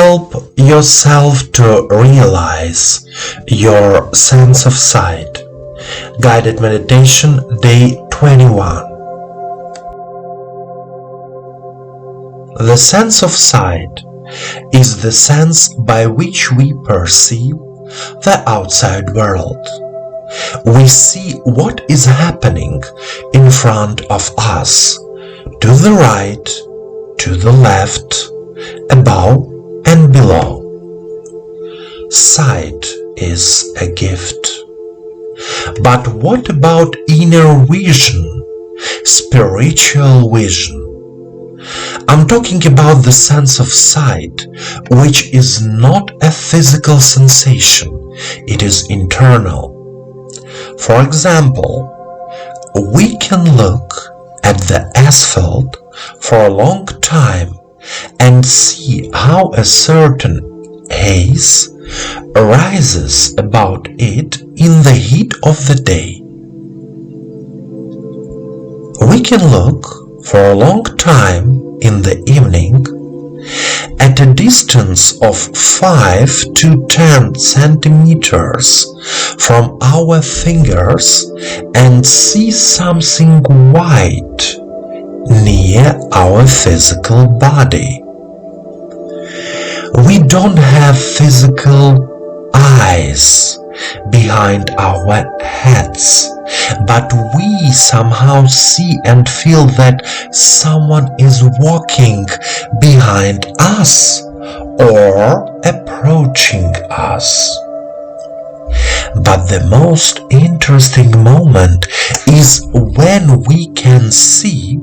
Help yourself to realize your sense of sight. Guided Meditation, Day 21. The sense of sight is the sense by which we perceive the outside world. We see what is happening in front of us, to the right, to the left, above and below. Sight is a gift. But what about inner vision, spiritual vision? I'm talking about the sense of sight, which is not a physical sensation, it is internal. For example, we can look at the asphalt for a long time and see how a certain haze arises about it in the heat of the day. We can look for a long time in the evening at a distance of 5 to 10 centimeters from our fingers and see something white near our physical body. We don't have physical eyes behind our heads, but we somehow see and feel that someone is walking behind us or approaching us. But the most interesting moment is when we can see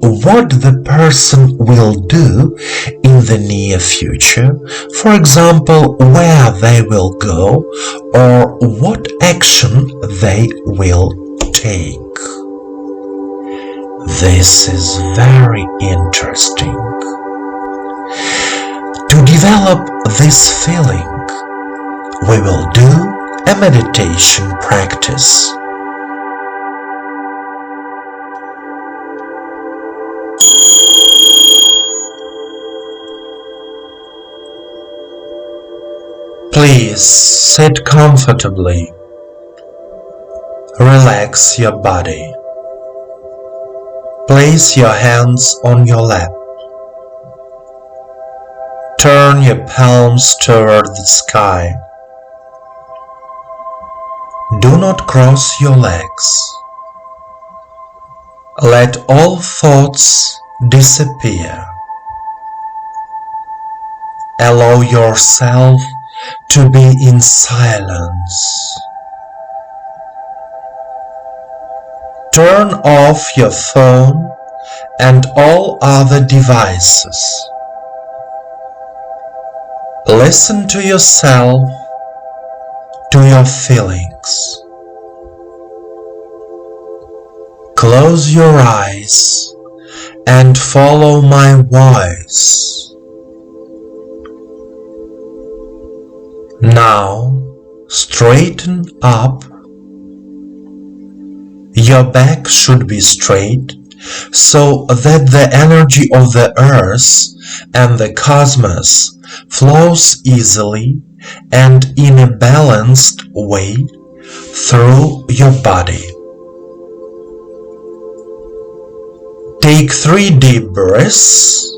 what the person will do in the near future, for example, where they will go or what action they will take. This is very interesting. To develop this feeling, we will do a meditation practice. Please sit comfortably. Relax your body. Place your hands on your lap. Turn your palms toward the sky. Do not cross your legs. Let all thoughts disappear. Allow yourself to be in silence. Turn off your phone and all other devices. Listen to yourself, to your feelings. Close your eyes and follow my voice. Now straighten up. Your back should be straight so that the energy of the earth and the cosmos flows easily and in a balanced way through your body. Take 3 deep breaths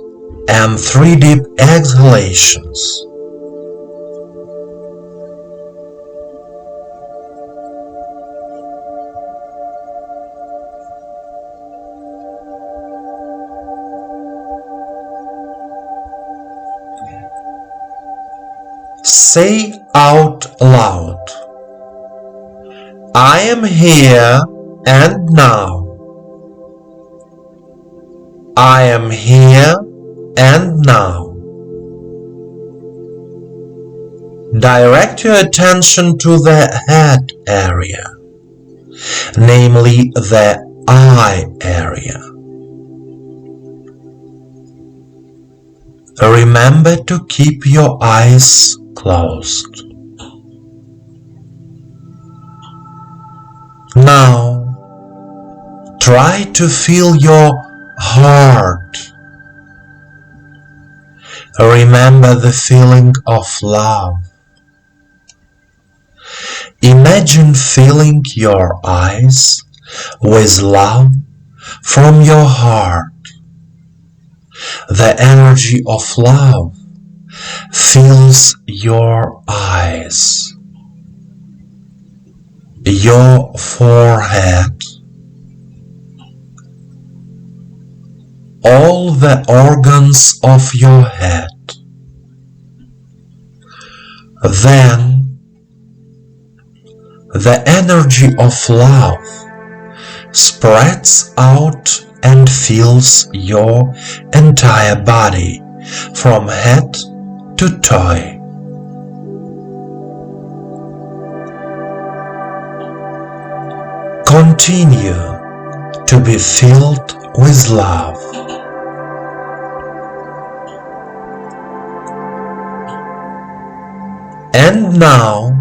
and 3 deep exhalations. Say out loud, I am here and now. I am here and now. Direct your attention to the head area, namely the eye area. Remember to keep your eyes closed. Now, try to feel your heart. Remember the feeling of love. Imagine filling your eyes with love from your heart. The energy of love fills your eyes, your forehead, all the organs of your head. Then the energy of love spreads out and fills your entire body from head to toe. Continue to be filled with love. And now,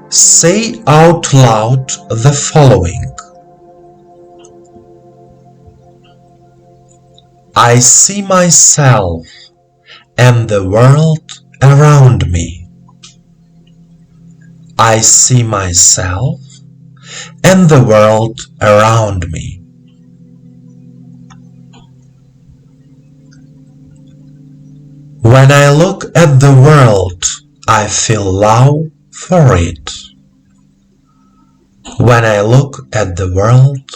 say out loud the following. I see myself and the world around me. I see myself and the world around me. When I look at the world, I feel love for it. When I look at the world,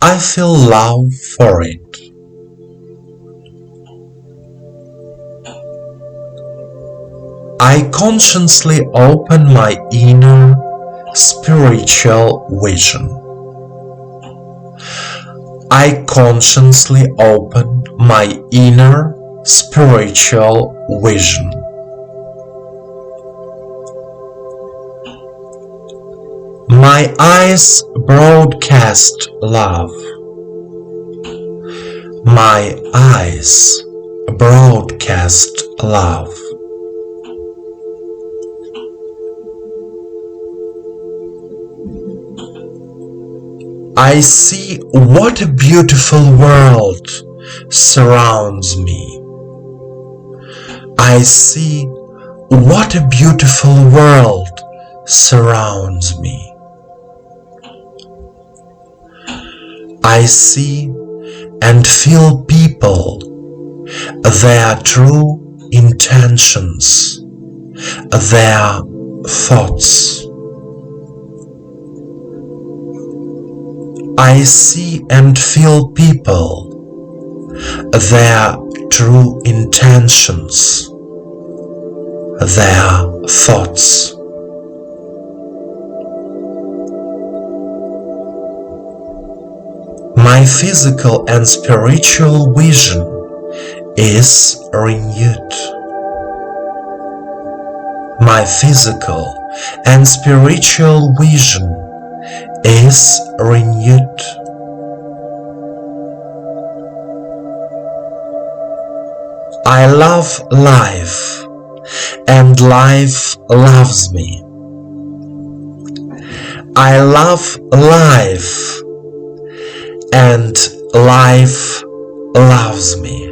I feel love for it. I consciously open my inner spiritual vision. I consciously open my inner spiritual vision. My eyes broadcast love. My eyes broadcast love. I see what a beautiful world surrounds me. I see what a beautiful world surrounds me. I see and feel people, their true intentions, their thoughts. I see and feel people, their true intentions, their thoughts. My physical and spiritual vision is renewed. My physical and spiritual vision is renewed. I love life, and life loves me. I love life, and life loves me.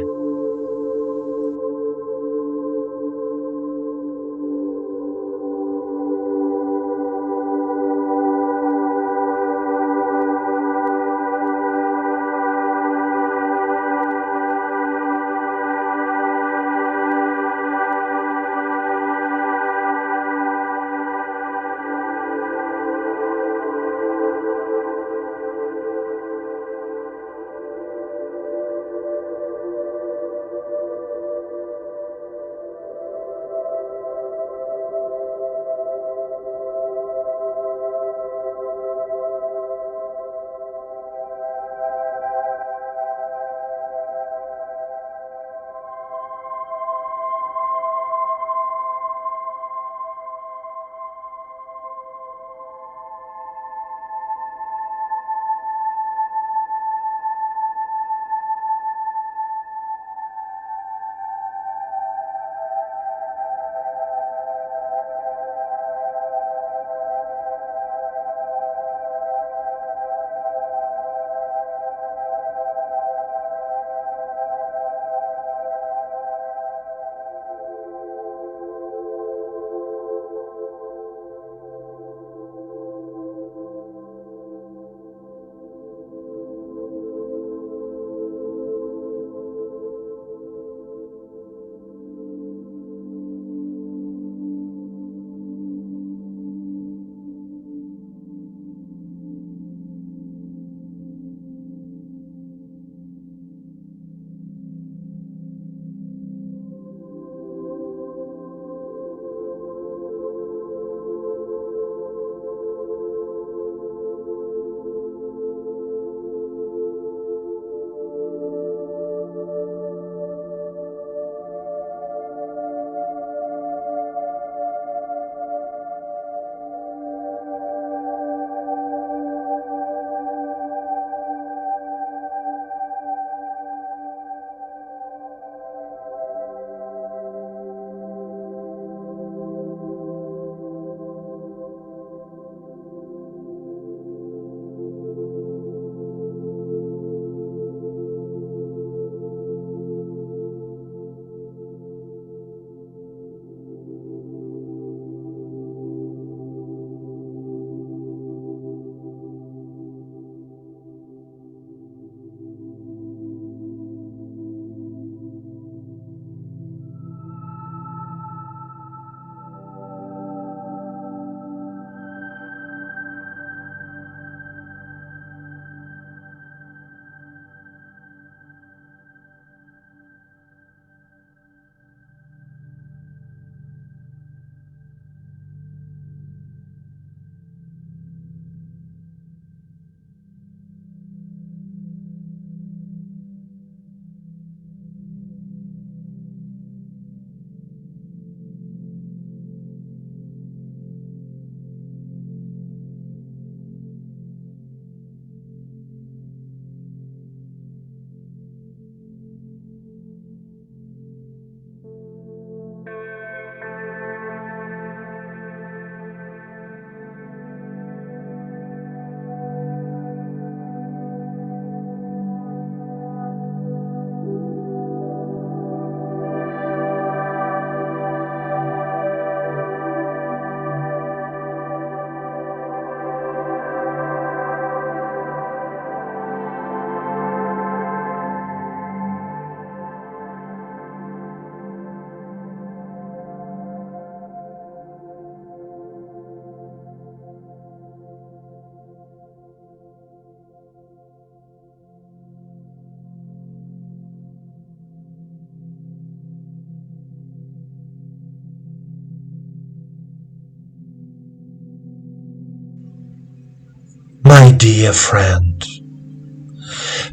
My dear friend,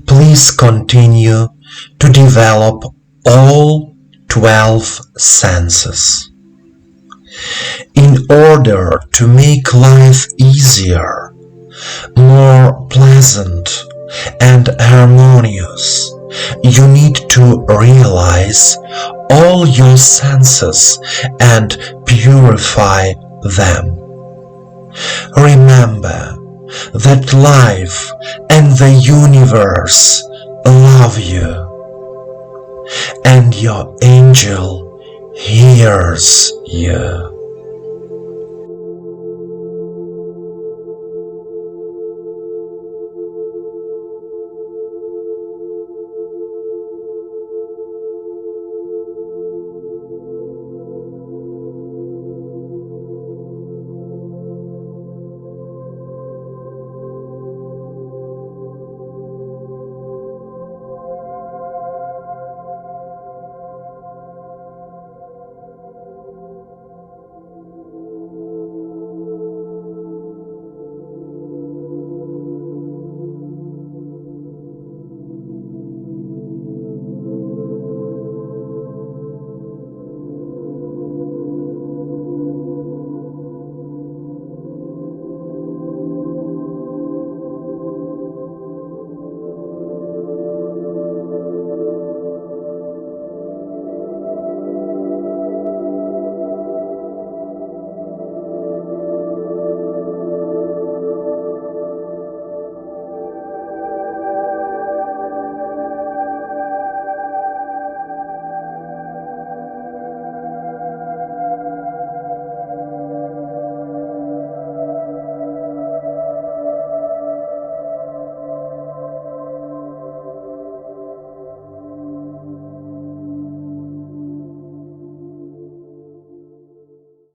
please continue to develop all 12 senses. In order to make life easier, more pleasant, and harmonious, you need to realize all your senses and purify them. Remember that life and the universe love you, and your angel hears you.